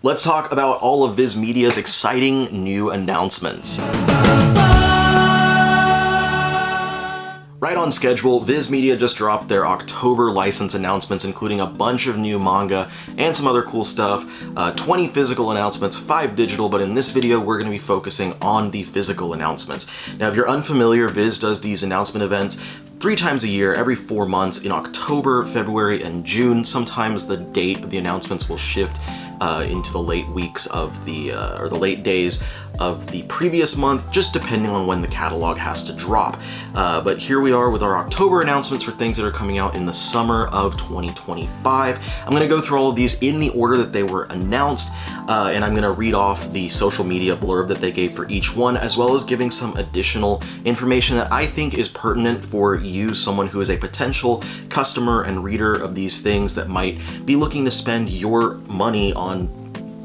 Let's talk about all of Viz Media's exciting new announcements. Right on schedule, Viz Media just dropped their October license announcements, including a bunch of new manga and some other cool stuff, 20 physical announcements, 5 digital, but in this video we're going to be focusing on the physical announcements. Now if you're unfamiliar, Viz does these announcement events 3 times a year, every 4 months, in October, February, and June. Sometimes the date of the announcements will shift into the late weeks of the, or the late days of the previous month, just depending on when the catalog has to drop. But here we are with our October announcements for things that are coming out in the summer of 2025. I'm gonna go through all of these in the order that they were announced, and I'm gonna read off the social media blurb that they gave for each one, as well as giving some additional information that I think is pertinent for you, someone who is a potential customer and reader of these things that might be looking to spend your money on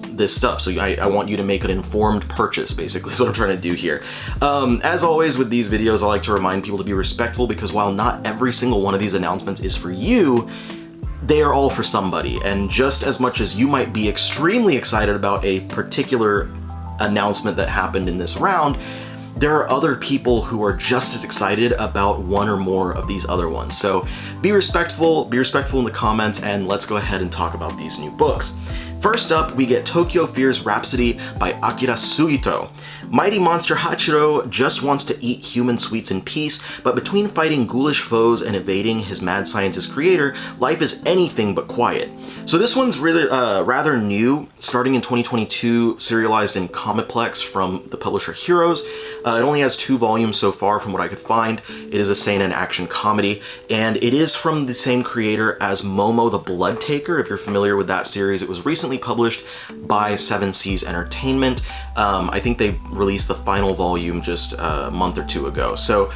this stuff. So I want you to make an informed purchase, basically, is what I'm trying to do here. As always with these videos, I like to remind people to be respectful, because while not every single one of these announcements is for you, they are all for somebody. And just as much as you might be extremely excited about a particular announcement that happened in this round, there are other people who are just as excited about one or more of these other ones. So be respectful in the comments, and let's go ahead and talk about these new books. First up, we get Tokyo Fear's Rhapsody by Akira Sugito. Mighty monster Hachiro just wants to eat human sweets in peace, but between fighting ghoulish foes and evading his mad scientist creator, life is anything but quiet. So this one's really rather new, starting in 2022, serialized in Comiplex from the publisher Heroes. It only has 2 volumes so far from what I could find. It is a seinen action comedy, and it is from the same creator as Momo the Blood Taker. If you're familiar with that series, it was recently published by Seven Seas Entertainment. I think they released the final volume just a month or 2 ago. So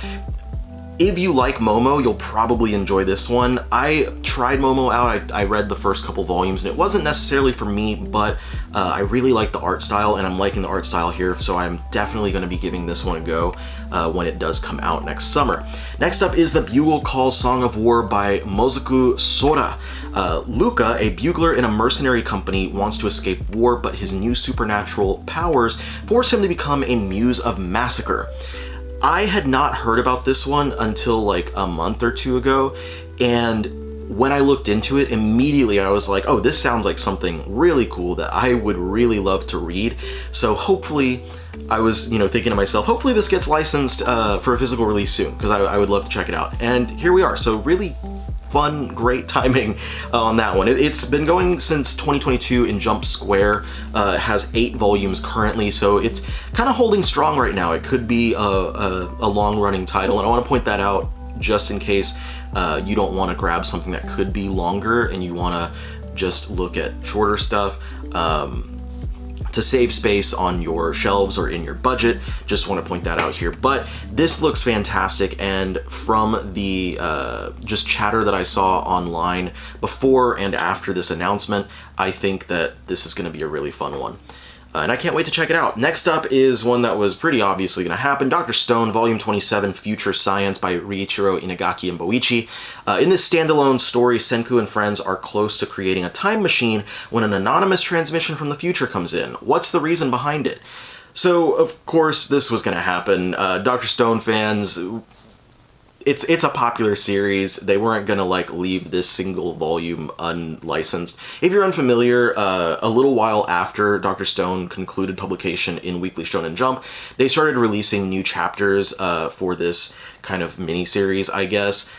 if you like Momo, you'll probably enjoy this one. I tried Momo out, I read the first couple volumes, and it wasn't necessarily for me, but I really like the art style, and I'm liking the art style here, so I'm definitely going to be giving this one a go when it does come out next summer. Next up is the Bugle Call Song of War by Mozoku Sora. Luca, a bugler in a mercenary company, wants to escape war, but his new supernatural powers force him to become a muse of massacre. I had not heard about this one until like a month or 2 ago, and when I looked into it, immediately I was like, oh, this sounds like something really cool that I would really love to read. So hopefully, I was, thinking to myself, hopefully this gets licensed for a physical release soon, because I would love to check it out. And here we are. So really fun, great timing on that one. It's been going since 2022 in Jump Square. It has 8 volumes currently, so it's kind of holding strong right now. It could be a long-running title, and I want to point that out just in case you don't want to grab something that could be longer and you want to just look at shorter stuff. To save space on your shelves or in your budget. Just want to point that out here. But this looks fantastic, and from the just chatter that I saw online before and after this announcement, I think that this is going to be a really fun one. And I can't wait to check it out. Next up is one that was pretty obviously going to happen. Dr. Stone, Volume 27, Future Science by Riichiro Inagaki and Boichi. In this standalone story, Senku and friends are close to creating a time machine when an anonymous transmission from the future comes in. What's the reason behind it? So, of course, this was going to happen. Dr. Stone fans, it's a popular series. They weren't gonna leave this single volume unlicensed. If you're unfamiliar, a little while after Dr. Stone concluded publication in Weekly Shonen Jump, they started releasing new chapters for this kind of mini-series, I guess,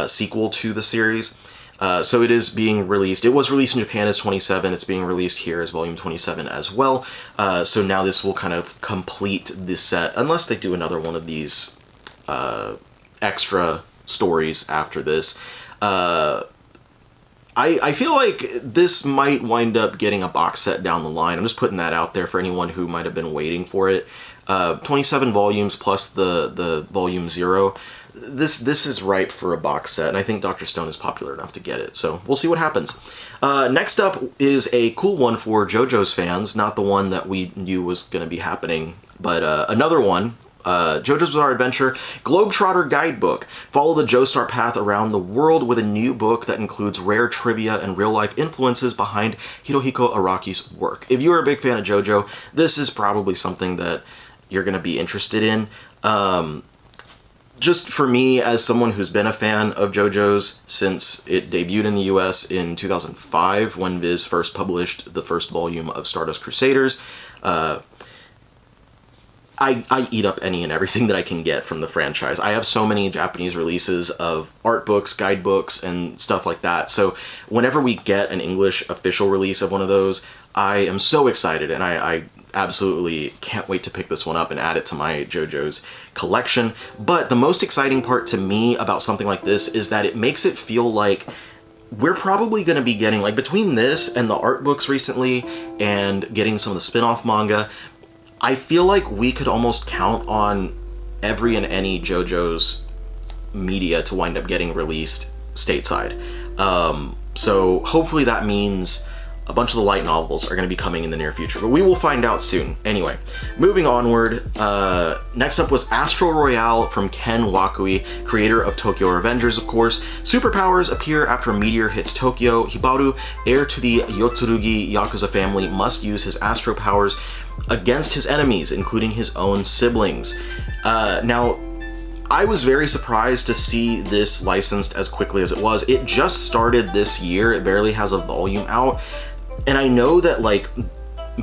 sequel to the series. So it is being released. It was released in Japan as 27. It's being released here as volume 27 as well. So now this will kind of complete this set, unless they do another one of these extra stories after this. I feel like this might wind up getting a box set down the line. I'm just putting that out there for anyone who might have been waiting for it. 27 volumes plus the volume 0. This is ripe for a box set, and I think Dr. Stone is popular enough to get it, so we'll see what happens. Next up is a cool one for JoJo's fans, not the one that we knew was going to be happening, but another one JoJo's Bizarre Adventure Globetrotter Guidebook. Follow the Joestar path around the world with a new book that includes rare trivia and real-life influences behind Hirohiko Araki's work. If you are a big fan of JoJo, this is probably something that you're going to be interested in. Just for me, as someone who's been a fan of JoJo's since it debuted in the US in 2005, when VIZ first published the first volume of Stardust Crusaders, I eat up any and everything that I can get from the franchise. I have so many Japanese releases of art books, guidebooks, and stuff like that. So whenever we get an English official release of one of those, I am so excited, and I absolutely can't wait to pick this one up and add it to my JoJo's collection. But the most exciting part to me about something like this is that it makes it feel like we're probably going to be getting, like, between this and the art books recently and getting some of the spin-off manga, I feel like we could almost count on every and any JoJo's media to wind up getting released stateside. So hopefully that means a bunch of the light novels are going to be coming in the near future, but we will find out soon. Anyway, moving onward, next up was Astro Royale from Ken Wakui, creator of Tokyo Revengers, of course. Superpowers appear after a meteor hits Tokyo. Hibaru, heir to the Yotsurugi Yakuza family, must use his astro powers against his enemies, including his own siblings. Now, I was very surprised to see this licensed as quickly as it was. It just started this year. It barely has a volume out. And I know that, like,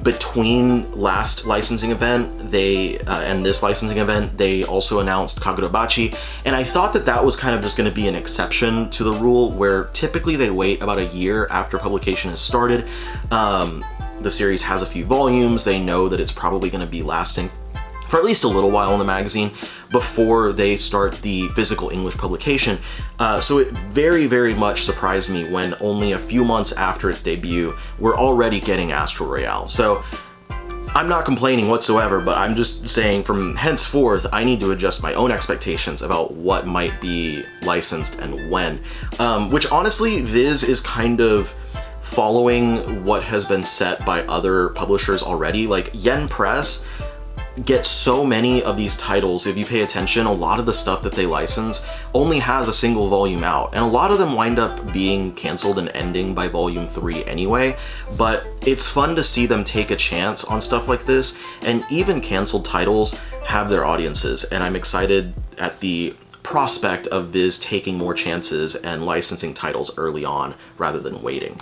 between last licensing event and this licensing event, they also announced Kagurabachi, and I thought that that was kind of just going to be an exception to the rule, where typically they wait about a year after publication has started. The series has a few volumes. They know that it's probably going to be lasting for at least a little while in the magazine before they start the physical English publication. So it very, very much surprised me when only a few months after its debut, we're already getting Astro Royale. So I'm not complaining whatsoever, but I'm just saying from henceforth, I need to adjust my own expectations about what might be licensed and when. Which honestly, VIZ is kind of following what has been set by other publishers already. Like, Yen Press get so many of these titles. If you pay attention, a lot of the stuff that they license only has a single volume out, and a lot of them wind up being canceled and ending by volume 3 anyway. But it's fun to see them take a chance on stuff like this, and even canceled titles have their audiences, and I'm excited at the prospect of VIZ taking more chances and licensing titles early on rather than waiting.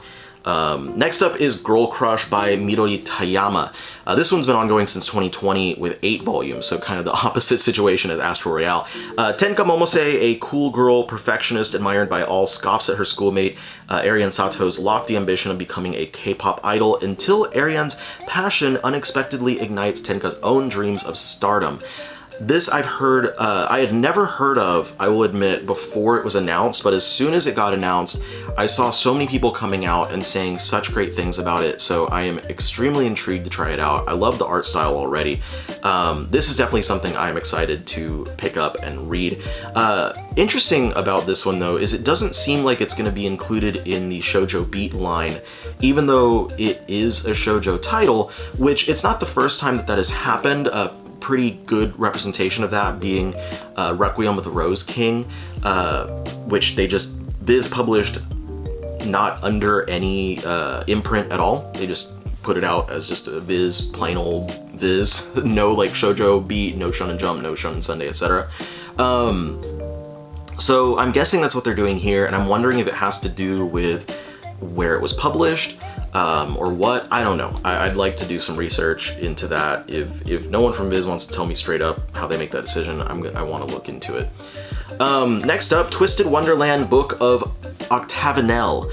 Next up is Girl Crush by Midori Tayama. This one's been ongoing since 2020 with 8 volumes, so kind of the opposite situation as Astro Royale. Tenka Momose, a cool girl perfectionist admired by all, scoffs at her schoolmate Arian Sato's lofty ambition of becoming a K-pop idol until Arian's passion unexpectedly ignites Tenka's own dreams of stardom. This I've heard, I had never heard of, I will admit, before it was announced, but as soon as it got announced, I saw so many people coming out and saying such great things about it, so I am extremely intrigued to try it out. I love the art style already. This is definitely something I'm excited to pick up and read. Interesting about this one, though, is it doesn't seem like it's going to be included in the Shojo Beat line, even though it is a Shojo title, which it's not the first time that that has happened. Pretty good representation of that being Requiem of the Rose King, which VIZ published not under any imprint at all. They just put it out as just a VIZ, plain old VIZ, no like Shojo Beat, no Shonen Jump, no Shonen Sunday, etc. So I'm guessing that's what they're doing here, and I'm wondering if it has to do with where it was published, or what. I don't know. I'd like to do some research into that. If no one from VIZ wants to tell me straight up how they make that decision, I want to look into it. Next up, Twisted-Wonderland Book of Octavinelle.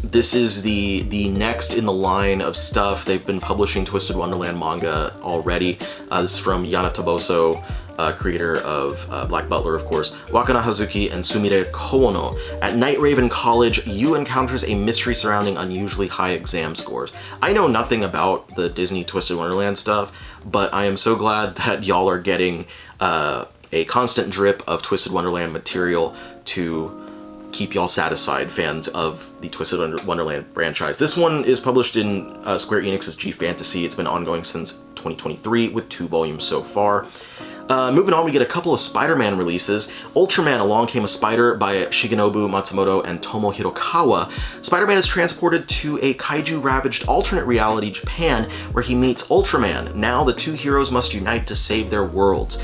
This is the next in the line of stuff. They've been publishing Twisted-Wonderland manga already. This is from Yana Taboso, creator of Black Butler, of course, Wakana Hazuki, and Sumire Kono. At Night Raven College, Yu encounters a mystery surrounding unusually high exam scores. I know nothing about the Disney Twisted Wonderland stuff, but I am so glad that y'all are getting a constant drip of Twisted Wonderland material to keep y'all satisfied, fans of the Twisted Wonderland franchise. This one is published in Square Enix's G Fantasy. It's been ongoing since 2023 with 2 volumes so far. Moving on, we get a couple of Spider-Man releases. Ultraman Along Came a Spider by Shigenobu Matsumoto and Tomo Hirokawa. Spider-Man is transported to a kaiju-ravaged alternate reality Japan where he meets Ultraman. Now the 2 heroes must unite to save their worlds.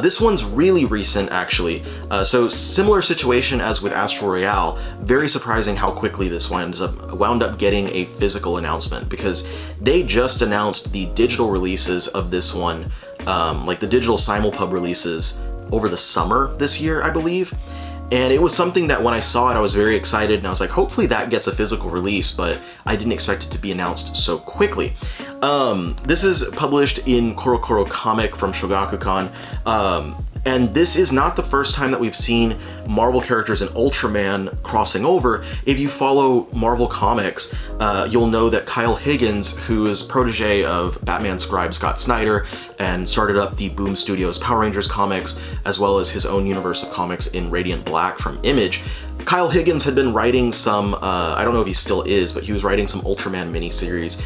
This one's really recent, actually. So similar situation as with Astro Royale. Very surprising how quickly this wound up getting a physical announcement, because they just announced the digital releases of this one, like the digital simulpub releases over the summer this year, I believe. And it was something that when I saw it, I was very excited, and I was like, hopefully that gets a physical release, but I didn't expect it to be announced so quickly. This is published in Korokoro Comic from Shogakukan, and this is not the first time that we've seen Marvel characters and Ultraman crossing over. If you follow Marvel Comics, you'll know that Kyle Higgins, who is protege of Batman scribe Scott Snyder and started up the Boom Studios Power Rangers comics, as well as his own universe of comics in Radiant Black from Image. Kyle Higgins had been writing some, I don't know if he still is, but he was writing some Ultraman miniseries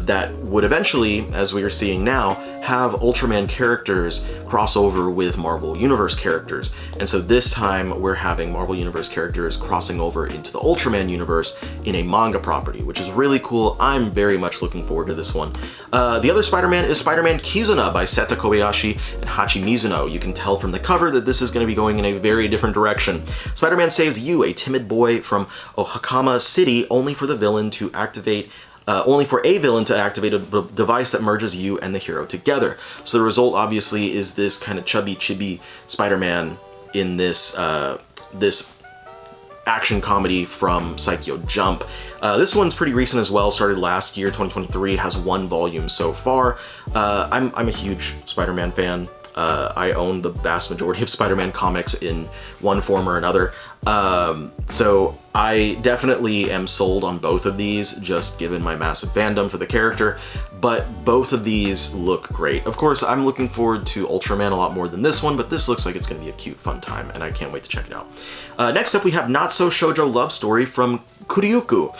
that would eventually, as we are seeing now, have Ultraman characters cross over with Marvel Universe characters. And so this time we're having Marvel Universe characters crossing over into the Ultraman universe in a manga property, which is really cool. I'm very much looking forward to this one. The other Spider-Man is Spider-Man Kizuna by Seta Kobayashi and Hachi Mizuno. You can tell from the cover that this is going to be going in a very different direction. Spider-Man saves Yu, a timid boy from Ohakama City, only for a villain to activate a device that merges you and the hero together. So the result, obviously, is this kind of chubby chibi Spider-Man in this this action comedy from Psycho Jump. This one's pretty recent as well, started last year, 2023, has 1 volume so far. I'm a huge Spider-Man fan. I own the vast majority of Spider-Man comics in one form or another. So I definitely am sold on both of these, just given my massive fandom for the character, but both of these look great. Of course, I'm looking forward to Ultraman a lot more than this one, but this looks like it's going to be a cute, fun time, and I can't wait to check it out. Next up, we have Not So Shoujo Love Story from Kuryuku.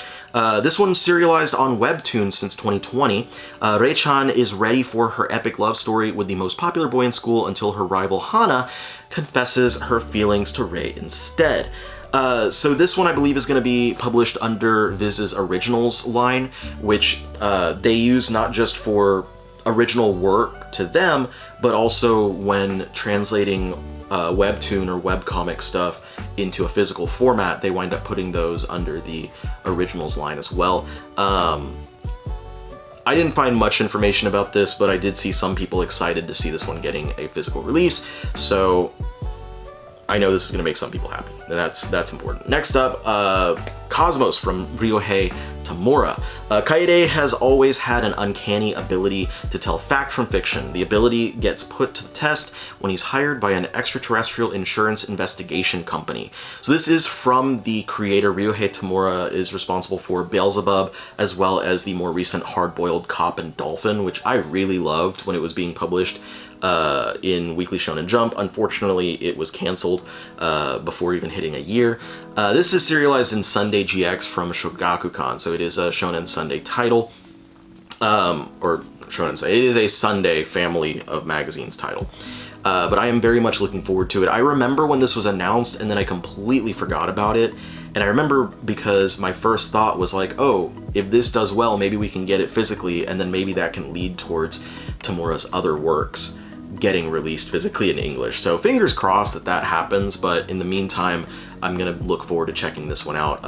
This one's serialized on Webtoon since 2020. Rei-chan is ready for her epic love story with the most popular boy in school until her rival Hana confesses her feelings to Rei instead. So this one, I believe, is going to be published under VIZ's Originals line, which they use not just for original work to them, but also when translating webtoon or webcomic stuff into a physical format, they wind up putting those under the Originals line as well. I didn't find much information about this, but I did see some people excited to see this one getting a physical release, so I know this is going to make some people happy, and that's important. Next up, Cosmos from Ryohei Tamura. Kaede has always had an uncanny ability to tell fact from fiction. The ability gets put to the test when he's hired by an extraterrestrial insurance investigation company. So this is from the creator. Ryohei Tamura is responsible for Beelzebub, as well as the more recent Hard-Boiled Cop and Dolphin, which I really loved when it was being published in Weekly Shonen Jump. Unfortunately, it was canceled before even hitting a year. This is serialized in Sunday GX from Shogakukan, so it is a Shonen Sunday title, or Shonen, it is a Sunday family of magazines title. But I am very much looking forward to it. I remember when this was announced and then I completely forgot about it. And I remember because my first thought was like, oh, if this does well, maybe we can get it physically, and then maybe that can lead towards Tamura's other works getting released physically in English. So fingers crossed that that happens, but in the meantime, I'm gonna look forward to checking this one out.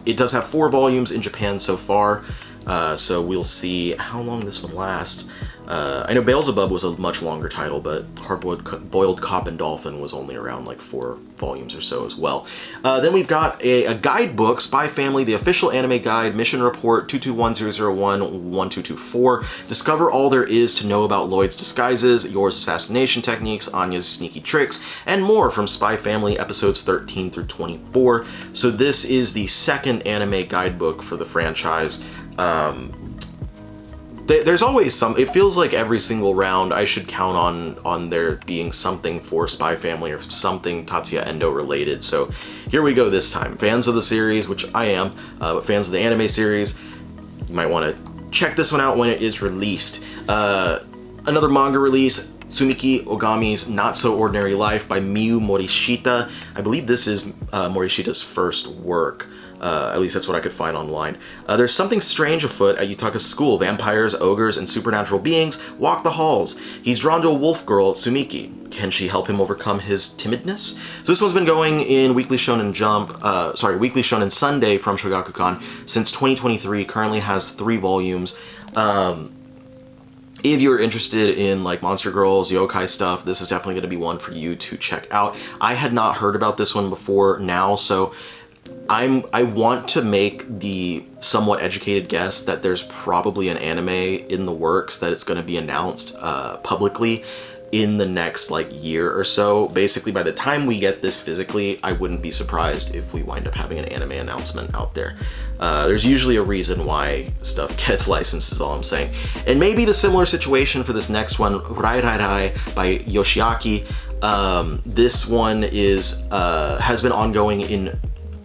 It does have 4 volumes in Japan so far, so we'll see how long this one lasts. I know Beelzebub was a much longer title, but Hard-Boiled Cop and Dolphin was only around like 4 volumes or so as well. Then we've got a guidebook, Spy Family, the official anime guide, mission report 221001-1224. Discover all there is to know about Lloyd's disguises, Yor's assassination techniques, Anya's sneaky tricks, and more from Spy Family episodes 13 through 24. So this is the second anime guidebook for the franchise. there's always some. It feels like every single round I should count on there being something for Spy Family or something Tatsuya Endo related. So here we go this time. Fans of the series, which I am, but fans of the anime series, you might want to check this one out when it is released. Another manga release, Tsumiki Ogami's Not So Ordinary Life by Miyu Morishita. I believe this is Morishita's first work. At least that's what I could find online. There's something strange afoot at Yutaka's school. Vampires, ogres, and supernatural beings walk the halls. He's drawn to a wolf girl, Tsumiki. Can she help him overcome his timidness? So this one's been going in Weekly Shonen Weekly Shonen Sunday from Shogakukan since 2023. Currently has 3 volumes. If you're interested in like monster girls, yokai stuff, this is definitely going to be one for you to check out. I had not heard about this one before now, so I want to make the somewhat educated guess that there's probably an anime in the works, that it's going to be announced publicly in the next like year or so. Basically, by the time we get this physically, I wouldn't be surprised if we wind up having an anime announcement out there. There's usually a reason why stuff gets licensed, is all I'm saying. And maybe the similar situation for this next one, Rai Rai Rai by Yoshiaki. This one is has been ongoing in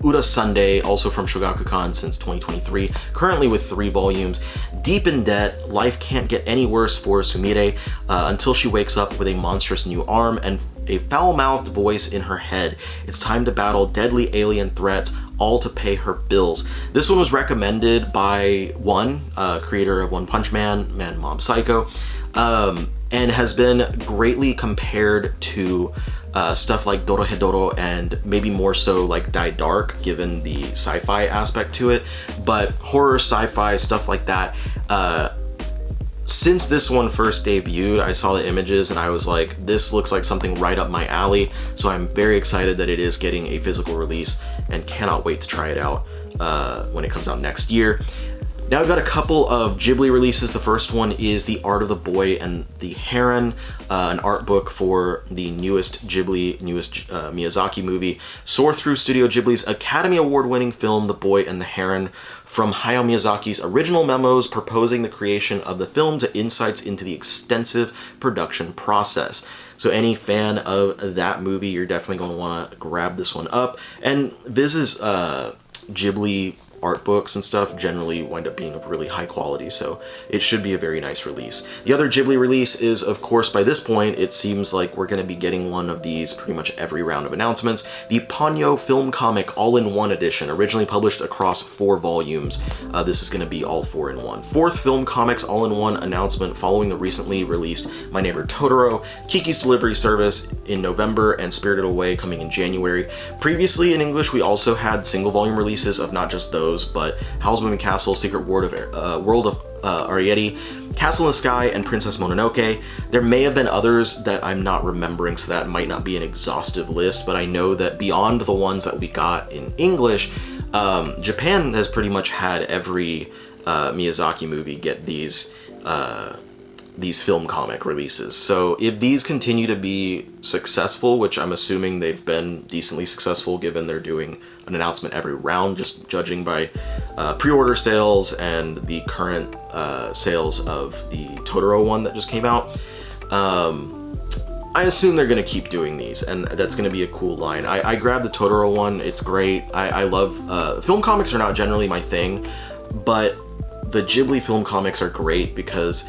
Ura Sunday, also from Shogakukan since 2023, currently with 3 volumes. Deep in debt, life can't get any worse for Sumire until she wakes up with a monstrous new arm and a foul-mouthed voice in her head. It's time to battle deadly alien threats, all to pay her bills. This one was recommended by one creator of One Punch Man, Mob Psycho, and has been greatly compared to stuff like Dorohedoro and maybe more so like Die Dark, given the sci-fi aspect to it. But horror, sci-fi, stuff like that. Since this one first debuted, I saw the images and I was like, this looks like something right up my alley. So I'm very excited that it is getting a physical release and cannot wait to try it out when it comes out next year. Now I've got a couple of Ghibli releases. The first one is The Art of the Boy and the Heron, an art book for the newest Miyazaki movie. Soar through Studio Ghibli's Academy Award-winning film, The Boy and the Heron, from Hayao Miyazaki's original memos proposing the creation of the film to insights into the extensive production process. So any fan of that movie, you're definitely going to want to grab this one up. And VIZ's Ghibli art books and stuff generally wind up being of really high quality, so it should be a very nice release. The other Ghibli release is, of course, by this point, it seems like we're going to be getting one of these pretty much every round of announcements. The Ponyo film comic all-in-one edition, originally published across 4 volumes. This is going to be all 4 in 1. 4th film comics all-in-one announcement following the recently released My Neighbor Totoro, Kiki's Delivery Service in November, and Spirited Away coming in January. Previously in English, we also had single volume releases of not just those, but Howl's Moving Castle, Secret World of Arrietty, Castle in the Sky, and Princess Mononoke. There may have been others that I'm not remembering, so that might not be an exhaustive list, but I know that beyond the ones that we got in English, Japan has pretty much had every Miyazaki movie get these film comic releases. So if these continue to be successful, which I'm assuming they've been decently successful given they're doing an announcement every round, just judging by pre-order sales and the current sales of the Totoro one that just came out, I assume they're going to keep doing these, and that's going to be a cool line. I grabbed the Totoro one. It's great. I love film comics are not generally my thing, but the Ghibli film comics are great because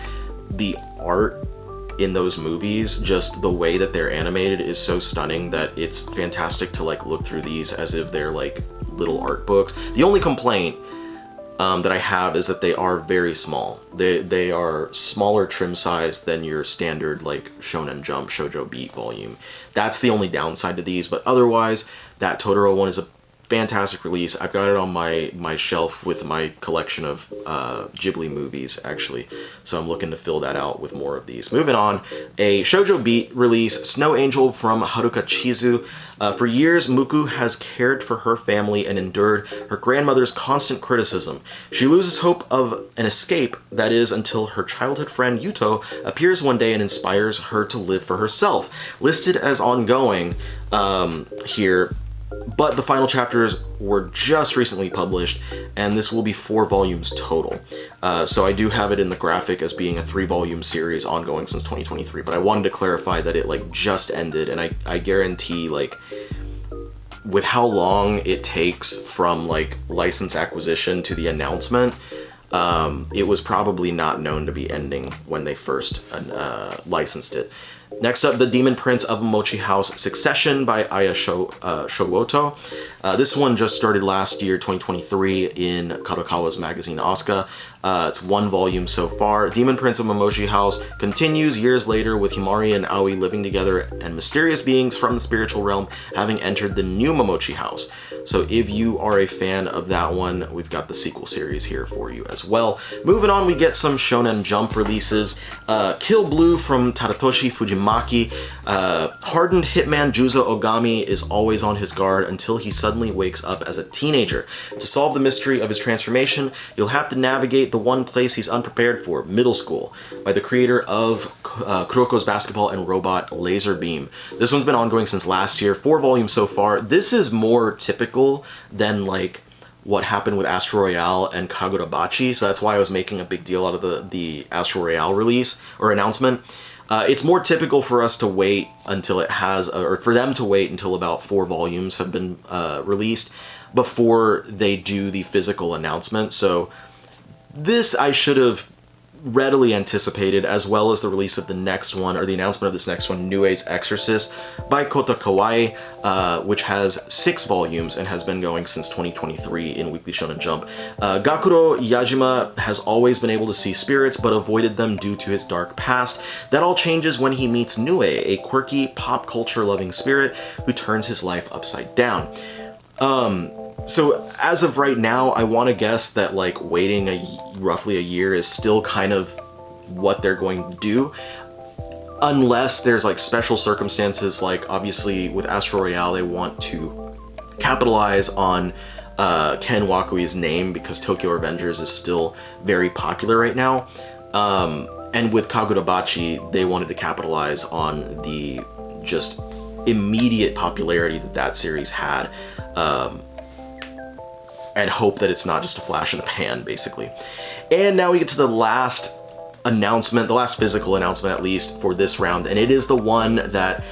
the art in those movies, just the way that they're animated, is so stunning that it's fantastic to like look through these as if they're like little art books. The only complaint that I have is that they are very small. They are smaller trim size than your standard like Shonen Jump Shojo Beat volume. That's the only downside to these, but otherwise that Totoro one is a fantastic release. I've got it on my shelf with my collection of Ghibli movies, actually. So I'm looking to fill that out with more of these. Moving on, a Shoujo Beat release, Snow Angel from Haruka Chizu. For years, Muku has cared for her family and endured her grandmother's constant criticism. She loses hope of an escape, that is, until her childhood friend Yuto appears one day and inspires her to live for herself. Listed as ongoing here, But the final chapters were just recently published, and this will be 4 volumes total. So I do have it in the graphic as being a 3-volume series ongoing since 2023, but I wanted to clarify that it like just ended, and I guarantee like with how long it takes from like license acquisition to the announcement, it was probably not known to be ending when they first licensed it. Next up, The Demon Prince of Mochi House Succession by Aya Showoto. This one just started last year, 2023, in Kadokawa's magazine Asuka. It's 1 volume so far. Demon Prince of Momochi House continues years later with Himari and Aoi living together and mysterious beings from the spiritual realm having entered the new Momochi House. So if you are a fan of that one, we've got the sequel series here for you as well. Moving on, we get some Shonen Jump releases. Kill Blue from Tadatoshi Fujimaki. Hardened hitman Juzo Ogami is always on his guard until he suddenly wakes up as a teenager. To solve the mystery of his transformation, you'll have to navigate the one place he's unprepared for, middle school, by the creator of Kuroko's Basketball and Robot Laser Beam. This one's been ongoing since last year, 4 volumes so far. This is more typical than like what happened with Astro Royale and Kagurabachi, so that's why I was making a big deal out of the Astro Royale release or announcement. It's more typical for us to wait until it has, or for them to wait until about 4 volumes have been released before they do the physical announcement. So this I should have readily anticipated, as well as the release of the next one, or the announcement of this next one, Nue's Exorcist by Kota Kawai, which has 6 volumes and has been going since 2023 in Weekly Shonen Jump. Gakuro Yajima has always been able to see spirits, but avoided them due to his dark past. That all changes when he meets Nue, a quirky, pop culture loving spirit who turns his life upside down. So as of right now, I want to guess that like waiting roughly a year is still kind of what they're going to do, unless there's like special circumstances, like obviously with Astro Royale they want to capitalize on Ken Wakui's name because Tokyo Revengers is still very popular right now, and with Kagurabachi they wanted to capitalize on the just immediate popularity that series had, and hope that it's not just a flash in the pan, basically. And now we get to the last announcement, the last physical announcement at least for this round, and it is the one that,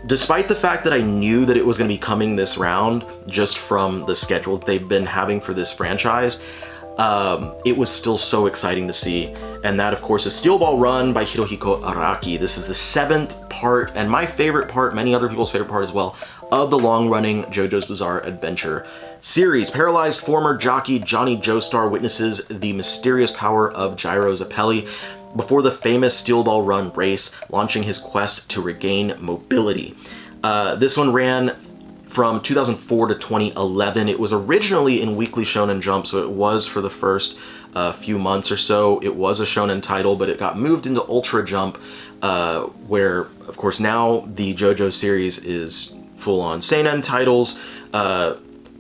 despite the fact that I knew that it was going to be coming this round just from the schedule that they've been having for this franchise, it was still so exciting to see. And that, of course, is Steel Ball Run by Hirohiko Araki. This is the 7th part, and my favorite part, many other people's favorite part as well, of the long-running JoJo's Bizarre Adventure series. Paralyzed former jockey Johnny Joestar witnesses the mysterious power of Gyro Zappelli before the famous Steel Ball Run race, launching his quest to regain mobility. This one ran from 2004 to 2011. It was originally in Weekly Shonen Jump, so it was for the first few months or so. It was a shonen title, but it got moved into Ultra Jump, where, of course, now the JoJo series is full-on seinen titles.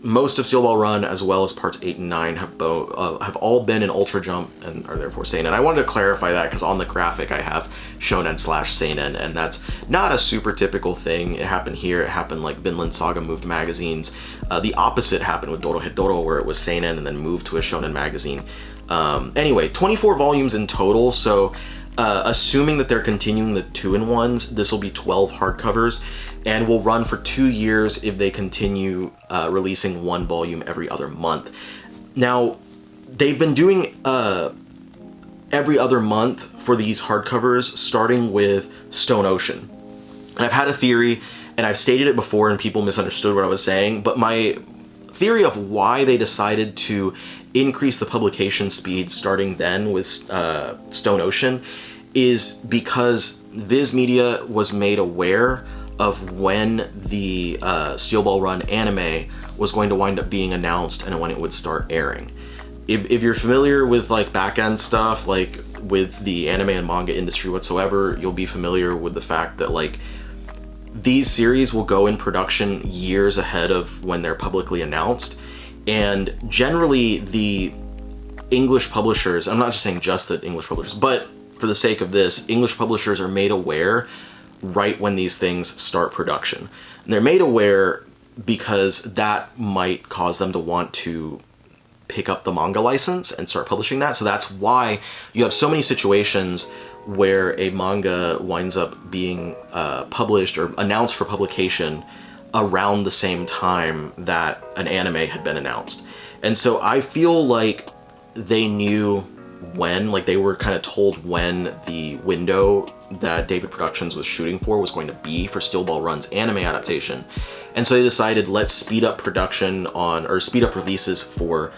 Most of Steel Ball Run, as well as parts 8 and 9, have all been in Ultra Jump and are therefore seinen. I wanted to clarify that because on the graphic I have shonen/seinen, and that's not a super typical thing. It happened here. It happened like Vinland Saga moved magazines. The opposite happened with Dorohedoro, where it was seinen and then moved to a shonen magazine. Anyway, 24 volumes in total, so assuming that they're continuing the 2-in-1s, this will be 12 hardcovers, and will run for 2 years if they continue releasing 1 volume every other month. Now, they've been doing every other month for these hardcovers, starting with Stone Ocean. And I've had a theory, and I've stated it before and people misunderstood what I was saying, but my theory of why they decided to increase the publication speed starting then with Stone Ocean is because Viz Media was made aware of when the Steel Ball Run anime was going to wind up being announced and when it would start airing. If you're familiar with like back-end stuff, like with the anime and manga industry whatsoever, you'll be familiar with the fact that like these series will go in production years ahead of when they're publicly announced. And generally the English publishers, I'm not just saying just the English publishers, but for the sake of this, English publishers are made aware right when these things start production. And they're made aware because that might cause them to want to pick up the manga license and start publishing that. So that's why you have so many situations where a manga winds up being published or announced for publication around the same time that an anime had been announced. And so I feel like they knew when, like they were kind of told when the window that David Productions was shooting for was going to be for Steel Ball Run's anime adaptation. And so they decided, let's speed up production on, or speed up releases for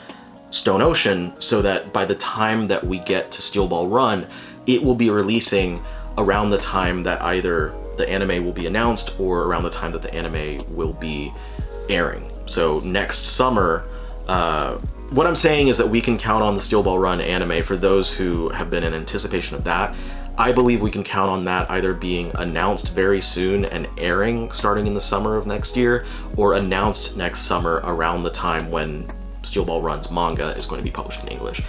Stone Ocean, so that by the time that we get to Steel Ball Run, it will be releasing around the time that either the anime will be announced or around the time that the anime will be airing. So next summer, what I'm saying is that we can count on the Steel Ball Run anime for those who have been in anticipation of that. I believe we can count on that either being announced very soon and airing starting in the summer of next year, or announced next summer around the time when Steel Ball Run's manga is going to be published in English.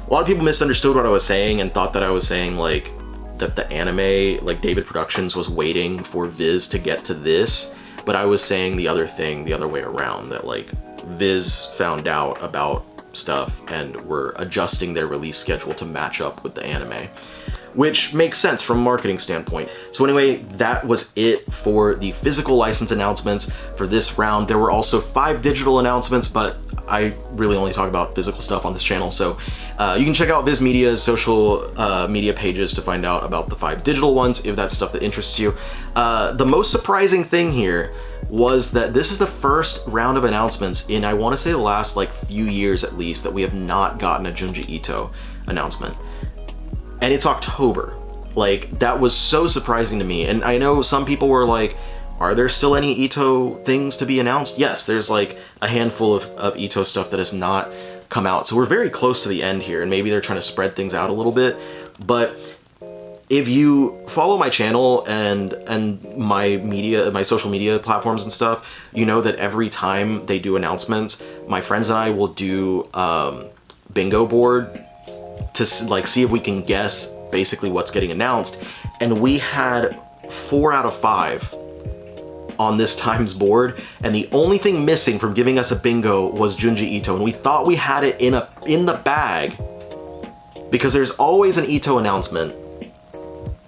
A lot of people misunderstood what I was saying and thought that I was saying like that the anime, like David Productions was waiting for VIZ to get to this, but I was saying the other thing, the other way around, that like VIZ found out about stuff and were adjusting their release schedule to match up with the anime, which makes sense from a marketing standpoint. So anyway, that was it for the physical license announcements for this round. There were also 5 digital announcements, but I really only talk about physical stuff on this channel, so you can check out VIZ Media's social media pages to find out about the 5 digital ones if that's stuff that interests you. The most surprising thing here was that this is the first round of announcements in, I want to say, the last like few years at least, that we have not gotten a Junji Ito announcement. And it's October. Like, that was so surprising to me. And I know some people were like, are there still any Ito things to be announced? Yes, there's like a handful of Ito stuff that has not come out. So we're very close to the end here, and maybe they're trying to spread things out a little bit. But if you follow my channel and my media, my social media platforms and stuff, you know that every time they do announcements, my friends and I will do bingo board to like see if we can guess basically what's getting announced. And we had 4 out of 5 on this time's board, and the only thing missing from giving us a bingo was Junji Ito, and we thought we had it in the bag because there's always an Ito announcement,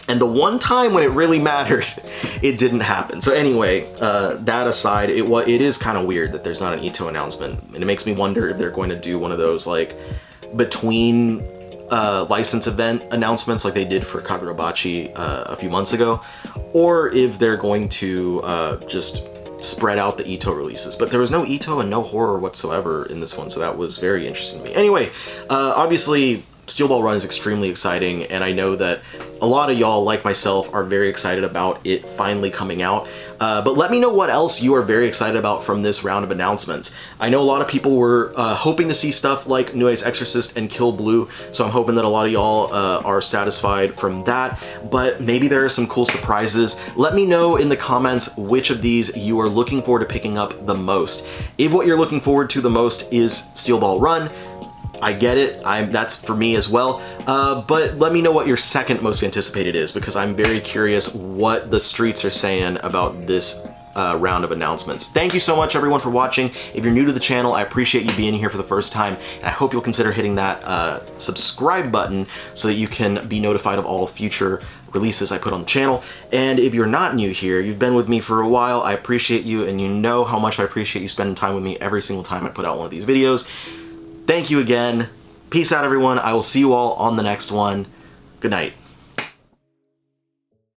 and the one time when it really mattered, it didn't happen. So anyway, that aside, it is kind of weird that there's not an Ito announcement, and it makes me wonder if they're going to do one of those like between license event announcements like they did for Kagurabachi a few months ago, or if they're going to just spread out the Ito releases. But there was no Ito and no horror whatsoever in this one, so that was very interesting to me. Anyway, obviously Steel Ball Run is extremely exciting, and I know that a lot of y'all, like myself, are very excited about it finally coming out. But let me know what else you are very excited about from this round of announcements. I know a lot of people were hoping to see stuff like Nue's Exorcist and Kill Blue, so I'm hoping that a lot of y'all are satisfied from that, but maybe there are some cool surprises. Let me know in the comments which of these you are looking forward to picking up the most. If what you're looking forward to the most is Steel Ball Run, I get it, that's for me as well, but let me know what your second most anticipated is, because I'm very curious what the streets are saying about this round of announcements. Thank you so much everyone for watching. If you're new to the channel, I appreciate you being here for the first time, and I hope you'll consider hitting that subscribe button so that you can be notified of all future releases I put on the channel. And if you're not new here, you've been with me for a while, I appreciate you, and you know how much I appreciate you spending time with me every single time I put out one of these videos. Thank you again. Peace out, everyone. I will see you all on the next one. Good night.